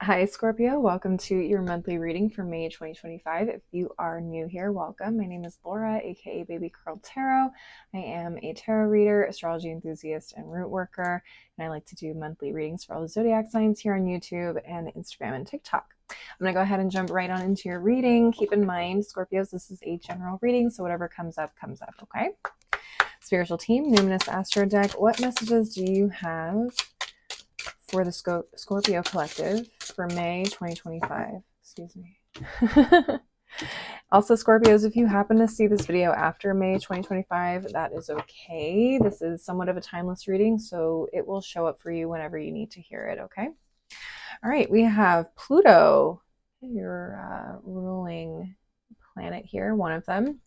Hi, Scorpio. Welcome to your monthly reading for May 2025. If you are new here, welcome. My name is Laura, aka Baby Curl Tarot. I am a tarot reader, astrology enthusiast, and root worker. And I like to do monthly readings for all the zodiac signs here on YouTube and Instagram and TikTok. I'm going to go ahead and jump right on into your reading. Keep in mind, Scorpios, this is a general reading, so whatever comes up, okay? Spiritual team, Numinous Astro deck, what messages do you have for the Scorpio collective for May 2025? Excuse me. Also, Scorpios, if you happen to see this video after May 2025, that is okay. This is somewhat of a timeless reading, so it will show up for you whenever you need to hear it, okay? All right, we have Pluto, your ruling planet here, one of them.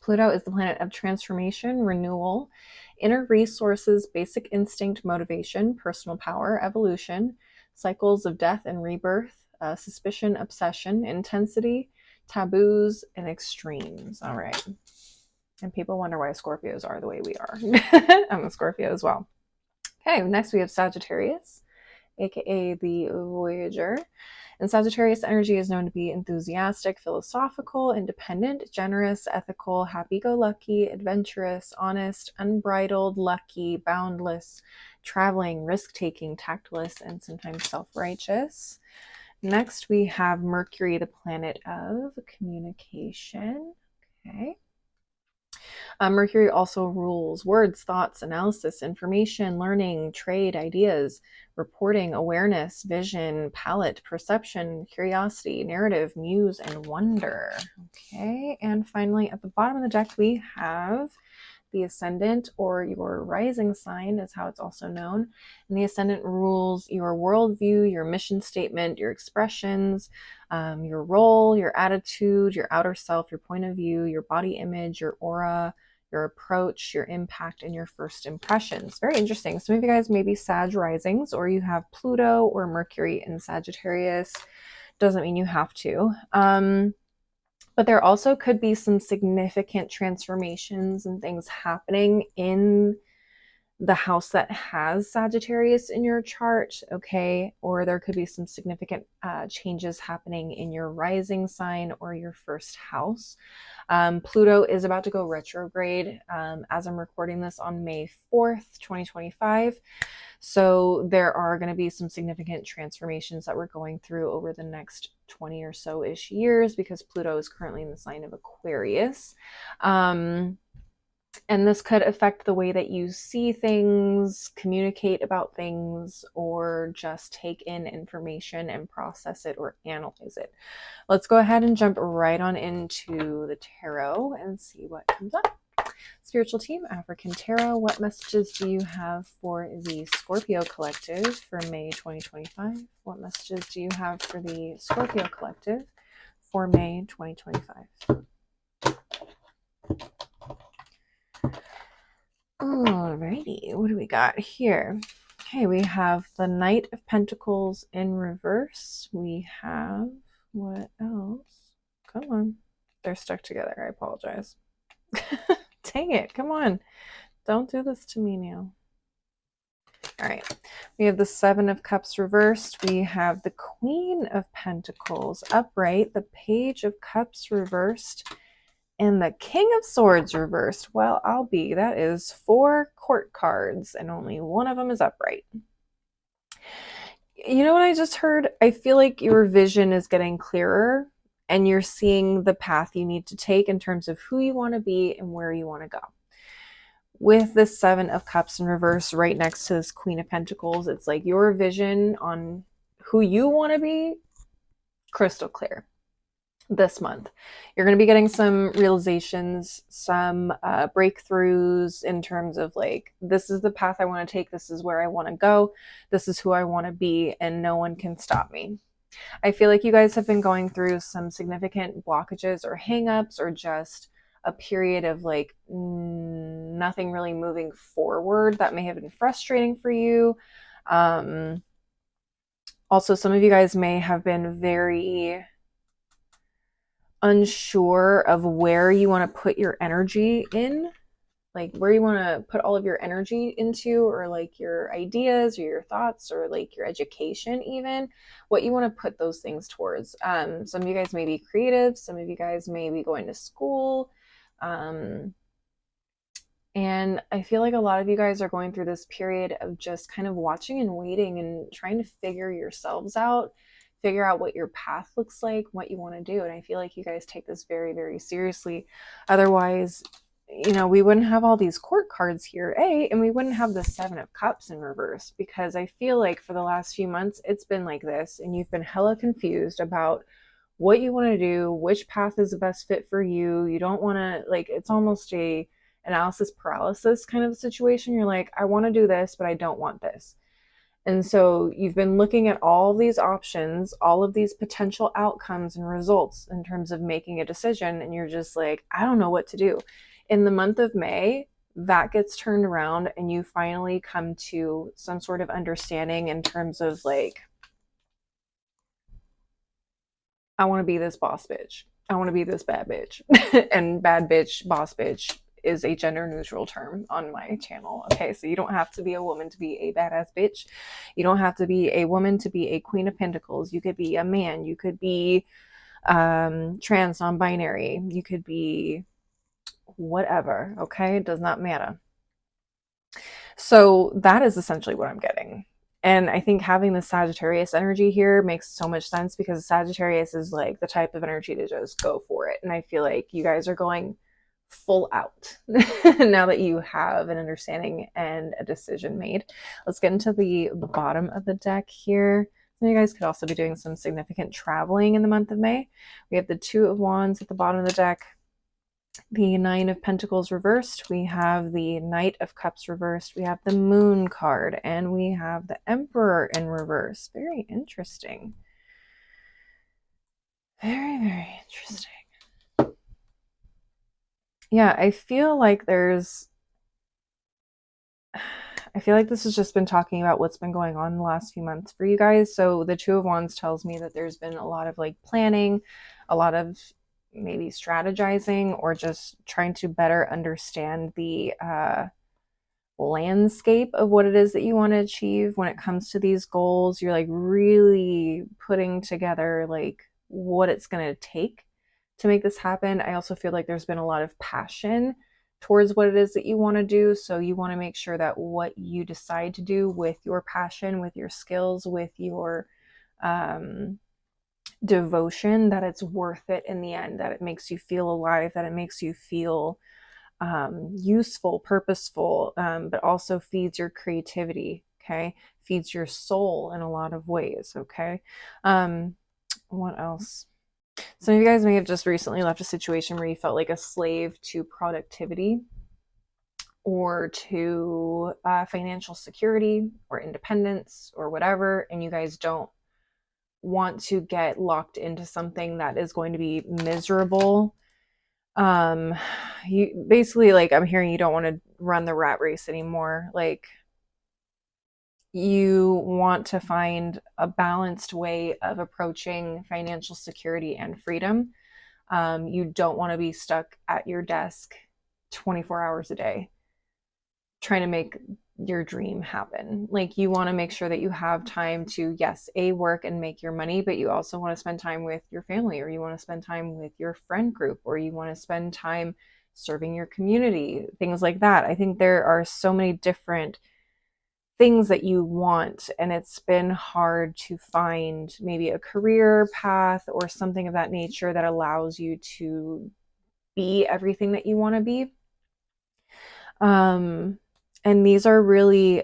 Pluto is the planet of transformation, renewal, inner resources, basic instinct, motivation, personal power, evolution, cycles of death and rebirth, suspicion, obsession, intensity, taboos, and extremes. All right. And people wonder why Scorpios are the way we are. I'm a Scorpio as well. Okay, next we have Sagittarius, aka the Voyager. And Sagittarius energy is known to be enthusiastic, philosophical, independent, generous, ethical, happy-go-lucky, adventurous, honest, unbridled, lucky, boundless, traveling, risk-taking, tactless, and sometimes self-righteous. Next, we have Mercury, the planet of communication. Okay. Mercury also rules words, thoughts, analysis, information, learning, trade, ideas, reporting, awareness, vision, palate, perception, curiosity, narrative, muse, and wonder. Okay, and finally at the bottom of the deck we have the ascendant, or your rising sign is how it's also known. And the ascendant rules your worldview, your mission statement, your expressions, your role, your attitude, your outer self, your point of view, your body image, your aura, your approach, your impact, and your first impressions. Very interesting. Some of you guys may be Sag risings, or you have Pluto or Mercury in Sagittarius. Doesn't mean you have to. But there also could be some significant transformations and things happening in the house that has Sagittarius in your chart, okay? Or there could be some significant changes happening in your rising sign or your first house. Pluto is about to go retrograde as I'm recording this on May 4th, 2025. So there are going to be some significant transformations that we're going through over the next 20 or so-ish years because Pluto is currently in the sign of Aquarius. And this could affect the way that you see things, communicate about things, or just take in information and process it or analyze it. Let's go ahead and jump right on into the tarot and see what comes up. Spiritual team, African Tarot, what messages do you have for the Scorpio collective for May 2025? What messages do you have for the Scorpio collective for May 2025? Alrighty, what do we got here? Okay, we have the Knight of Pentacles in reverse. We have, what else? Come on. They're stuck together. I apologize. Dang it, come on. Don't do this to me now. All right, we have the Seven of Cups reversed. We have the Queen of Pentacles upright, the Page of Cups reversed, and the King of Swords reversed. Well, I'll be. That is 4 court cards, and only one of them is upright. You know what I just heard? I feel like your vision is getting clearer, and you're seeing the path you need to take in terms of who you want to be and where you want to go. With this Seven of Cups in reverse right next to this Queen of Pentacles, it's like your vision on who you want to be, crystal clear. This month you're going to be getting some realizations, some breakthroughs in terms of like, this is the path I want to take, this is where I want to go, this is who I want to be, and no one can stop me. I feel like you guys have been going through some significant blockages or hangups, or just a period of like nothing really moving forward that may have been frustrating for you. Also, some of you guys may have been very unsure of where you want to put your energy in. like where you want to put all of your energy into, or like your ideas or your thoughts or like your education, even what you want to put those things towards. Some of you guys may be creative, some of you guys may be going to school. And I feel like a lot of you guys are going through this period of just kind of watching and waiting and trying to figure yourselves out, figure out what your path looks like, what you want to do. And I feel like you guys take this very, very seriously. Otherwise, we wouldn't have all these court cards here, and we wouldn't have the Seven of Cups in reverse, because I feel like for the last few months, it's been like this, and you've been hella confused about what you want to do, which path is the best fit for you. You don't want to, like, it's almost a analysis paralysis kind of a situation. You're like, I want to do this, but I don't want this. And so you've been looking at all these options, all of these potential outcomes and results in terms of making a decision. And you're just like, I don't know what to do. In the month of May, that gets turned around and you finally come to some sort of understanding in terms of like, I want to be this boss bitch. I want to be this bad bitch. And bad bitch, boss bitch is a gender neutral term on my channel. Okay, so you don't have to be a woman to be a badass bitch. You don't have to be a woman to be a queen of pentacles. You could be a man. You could be trans, non-binary. You could be whatever. Okay, it does not matter. So that is essentially what I'm getting. And I think having the Sagittarius energy here makes so much sense, because Sagittarius is like the type of energy to just go for it. And I feel like you guys are going full out now that you have an understanding and a decision made. Let's get into the bottom of the deck here. So you guys could also be doing some significant traveling in the month of May. We have the Two of Wands at the bottom of the deck, the Nine of Pentacles reversed, we have the Knight of Cups reversed, we have the Moon card, and we have the Emperor in reverse. Very interesting. Very, very interesting. Yeah, I feel like this has just been talking about what's been going on in the last few months for you guys. So the Two of Wands tells me that there's been a lot of like planning, a lot of maybe strategizing, or just trying to better understand the landscape of what it is that you want to achieve when it comes to these goals. You're like really putting together like what it's going to take to make this happen. I also feel like there's been a lot of passion towards what it is that you want to do. So you want to make sure that what you decide to do with your passion, with your skills, with your devotion, that it's worth it in the end, that it makes you feel alive, that it makes you feel useful, purposeful, but also feeds your creativity, okay? Feeds your soul in a lot of ways, okay? What else? Some of you guys may have just recently left a situation where you felt like a slave to productivity or to financial security or independence or whatever, and you guys don't want to get locked into something that is going to be miserable. You basically, like, I'm hearing you don't want to run the rat race anymore. Like, you want to find a balanced way of approaching financial security and freedom. You don't want to be stuck at your desk 24 hours a day trying to make your dream happen. Like, you want to make sure that you have time to, yes, work and make your money, but you also want to spend time with your family, or you want to spend time with your friend group, or you want to spend time serving your community, things like that. I think there are so many different things that you want, and it's been hard to find maybe a career path or something of that nature that allows you to be everything that you want to be. And these are really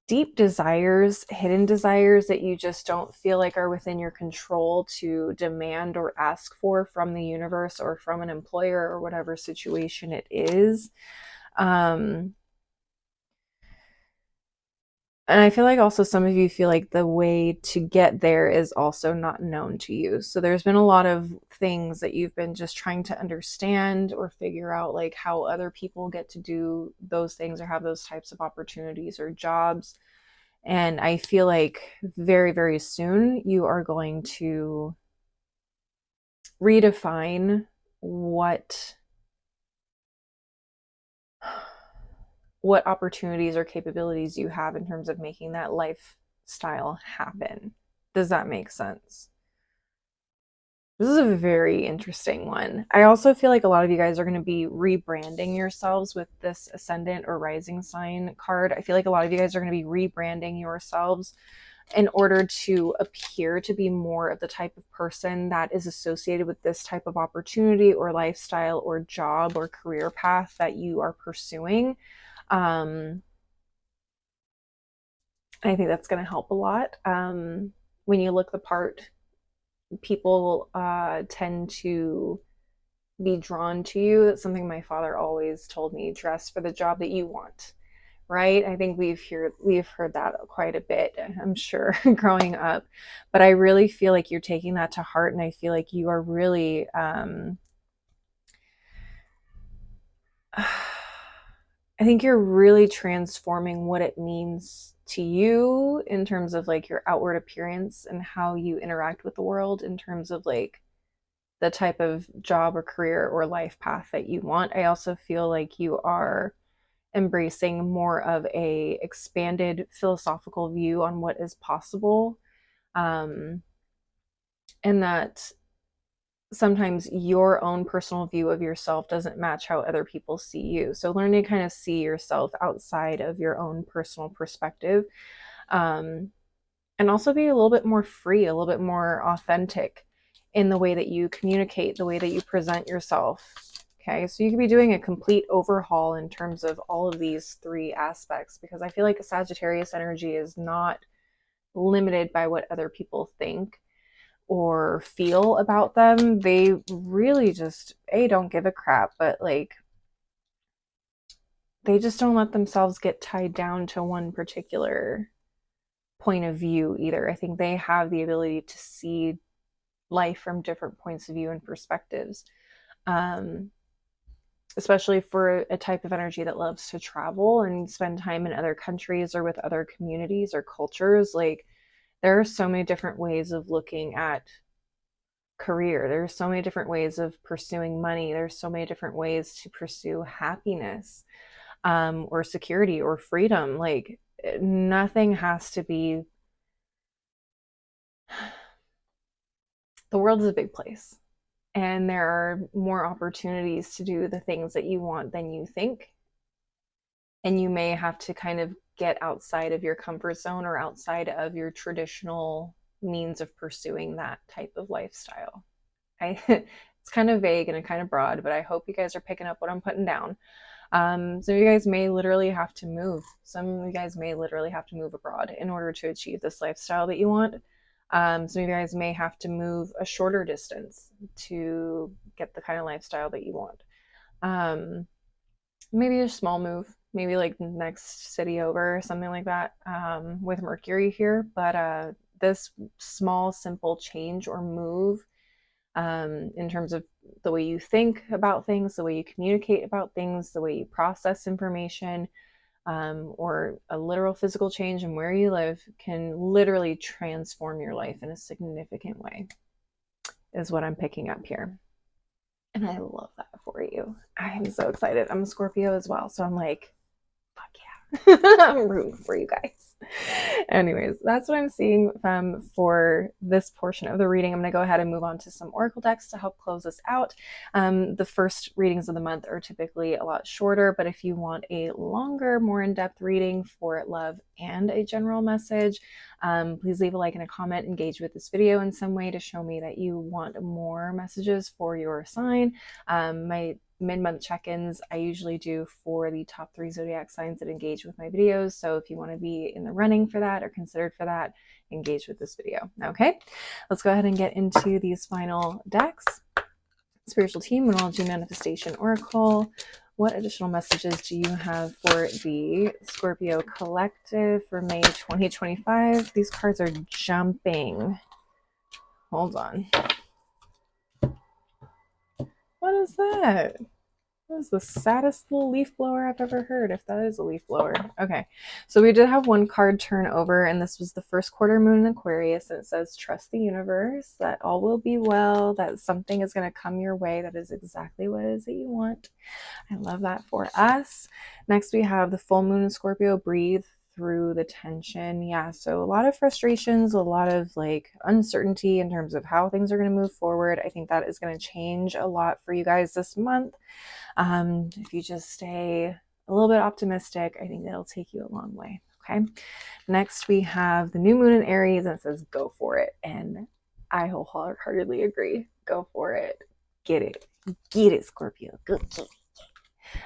deep desires, hidden desires that you just don't feel like are within your control to demand or ask for from the universe or from an employer or whatever situation it is. And I feel like also some of you feel like the way to get there is also not known to you. So there's been a lot of things that you've been just trying to understand or figure out, like how other people get to do those things or have those types of opportunities or jobs. And I feel like very, very soon you are going to redefine what what opportunities or capabilities you have in terms of making that lifestyle happen. Does that make sense? This is a very interesting one. I also feel like a lot of you guys are going to be rebranding yourselves with this ascendant or rising sign card. I feel like a lot of you guys are going to be rebranding yourselves in order to appear to be more of the type of person that is associated with this type of opportunity or lifestyle or job or career path that you are pursuing. I think that's going to help a lot. When you look the part, people tend to be drawn to you. That's something my father always told me: dress for the job that you want. Right? I think we've heard that quite a bit, I'm sure, growing up. But I really feel like you're taking that to heart, and I feel like you are really I think you're really transforming what it means to you in terms of like your outward appearance and how you interact with the world in terms of like the type of job or career or life path that you want. I also feel like you are embracing more of a expanded philosophical view on what is possible, and that sometimes your own personal view of yourself doesn't match how other people see you. So learn to kind of see yourself outside of your own personal perspective, um, and also be a little bit more free, a little bit more authentic in the way that you communicate, the way that you present yourself. Okay, so you could be doing a complete overhaul in terms of all of these three aspects, because I feel like a Sagittarius energy is not limited by what other people think or feel about them. They really just, A, don't give a crap, but like they just don't let themselves get tied down to one particular point of view either. I think they have the ability to see life from different points of view and perspectives. Especially for a type of energy that loves to travel and spend time in other countries or with other communities or cultures. Like, there are so many different ways of looking at career. There's so many different ways of pursuing money. There's so many different ways to pursue happiness, or security or freedom. Like, nothing has to be. The world is a big place, and there are more opportunities to do the things that you want than you think. And you may have to kind of get outside of your comfort zone or outside of your traditional means of pursuing that type of lifestyle. It's kind of vague and kind of broad, but I hope you guys are picking up what I'm putting down. Some of you guys may literally have to move. Some of you guys may literally have to move abroad in order to achieve this lifestyle that you want. Some of you guys may have to move a shorter distance to get the kind of lifestyle that you want. Maybe a small move, maybe like next city over, something like that, with Mercury here. But this small, simple change or move, in terms of the way you think about things, the way you communicate about things, the way you process information, or a literal physical change in where you live, can literally transform your life in a significant way, is what I'm picking up here. And I love that for you. I'm so excited. I'm a Scorpio as well. So I'm like, fuck yeah. I'm rooting for you guys. Anyways, that's what I'm seeing for this portion of the reading. I'm going to go ahead and move on to some oracle decks to help close this out. The first readings of the month are typically a lot shorter, but if you want a longer, more in-depth reading for love and a general message, please leave a like and a comment. Engage with this video in some way to show me that you want more messages for your sign. My mid-month check-ins I usually do for the top 3 zodiac signs that engage with my videos. So if you want to be in the running for that or considered for that, engage with this video. Okay, let's go ahead and get into these final decks. Spiritual team, Monology Manifestation Oracle, what additional messages do you have for the Scorpio collective for May 2025? These cards are jumping. Hold on. What is that? That was the saddest little leaf blower I've ever heard, if that is a leaf blower. Okay, so we did have one card turn over, and this was the first quarter moon in Aquarius, and it says, trust the universe, that all will be well, that something is going to come your way that is exactly what it is that you want. I love that for us. Next, we have the full moon in Scorpio, breathe through the tension. Yeah, so a lot of frustrations, a lot of like uncertainty in terms of how things are going to move forward. I think that is going to change a lot for you guys this month. If you just stay a little bit optimistic, I think that'll take you a long way. Okay. Next, we have the new moon in Aries, and it says, go for it. And I wholeheartedly agree. Go for it. Get it. Get it, Scorpio. Go get it.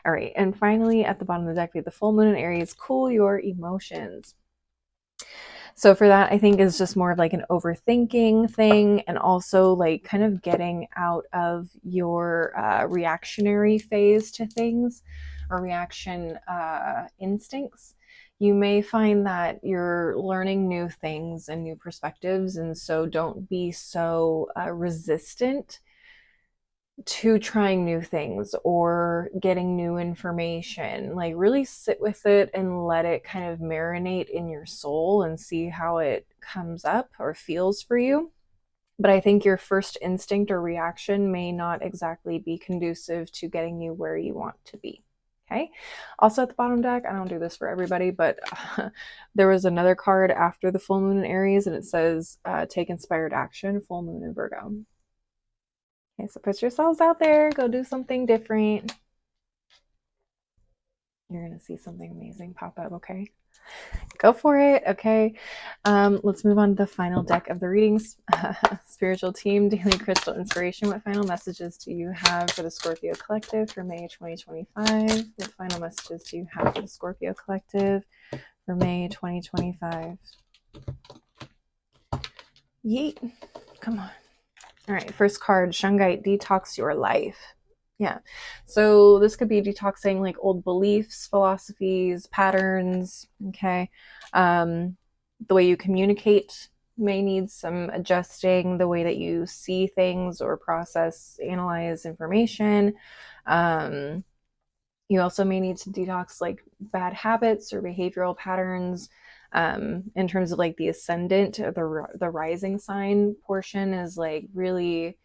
All right. And finally, at the bottom of the deck, we have the full moon in Aries, cool your emotions. So for that, I think is just more of like an overthinking thing, and also like kind of getting out of your reactionary phase to things, or reaction instincts. You may find that you're learning new things and new perspectives, and so don't be so resistant to trying new things or getting new information. Like really sit with it and let it kind of marinate in your soul and see how it comes up or feels for you. But I think your first instinct or reaction may not exactly be conducive to getting you where you want to be. Okay. Also at the bottom deck, I don't do this for everybody, but there was another card after the full moon in Aries, and it says, take inspired action, full moon in Virgo. Okay, so put yourselves out there, go do something different. You're going to see something amazing pop up, okay? Go for it, okay? Let's move on to the final deck of the readings. Spiritual team, daily crystal inspiration. What final messages do you have for the Scorpio Collective for May 2025? What final messages do you have for the Scorpio Collective for May 2025? Yeet. Come on. All right, first card, Shungite, detox your life. Yeah, so this could be detoxing like old beliefs, philosophies, patterns, okay? The way you communicate may need some adjusting, the way that you see things or process, analyze information. You also may need to detox like bad habits or behavioral patterns. In terms of like the ascendant, the rising sign portion is like really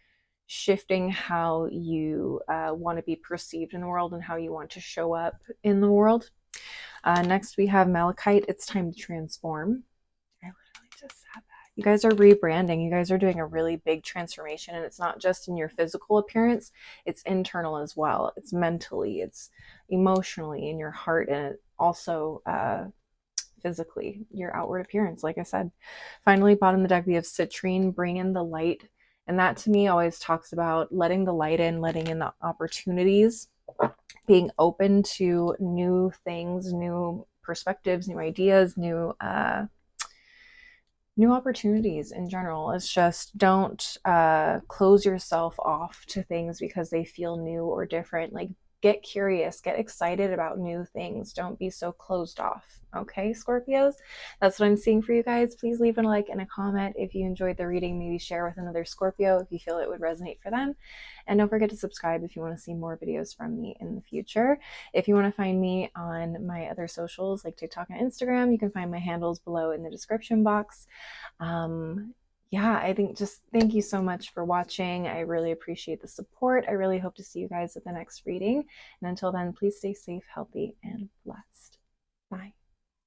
shifting how you want to be perceived in the world and how you want to show up in the world. Next, we have Malachite. It's time to transform. I literally just said that. You guys are rebranding. You guys are doing a really big transformation, and it's not just in your physical appearance, it's internal as well. It's mentally, it's emotionally, in your heart, and also physically, your outward appearance, like I said. Finally, bottom of the deck, we have Citrine, bring in the light. And that to me always talks about letting the light in, letting in the opportunities, being open to new things, new perspectives, new ideas, new opportunities in general. It's just don't close yourself off to things because they feel new or different. Like get curious, get excited about new things. Don't be so closed off. Okay, Scorpios? That's what I'm seeing for you guys. Please leave a like and a comment if you enjoyed the reading. Maybe share with another Scorpio if you feel it would resonate for them. And don't forget to subscribe if you want to see more videos from me in the future. If you want to find me on my other socials like TikTok and Instagram, you can find my handles below in the description box. Yeah, I think just thank you so much for watching. I really appreciate the support. I really hope to see you guys at the next reading. And until then, please stay safe, healthy, and blessed. Bye.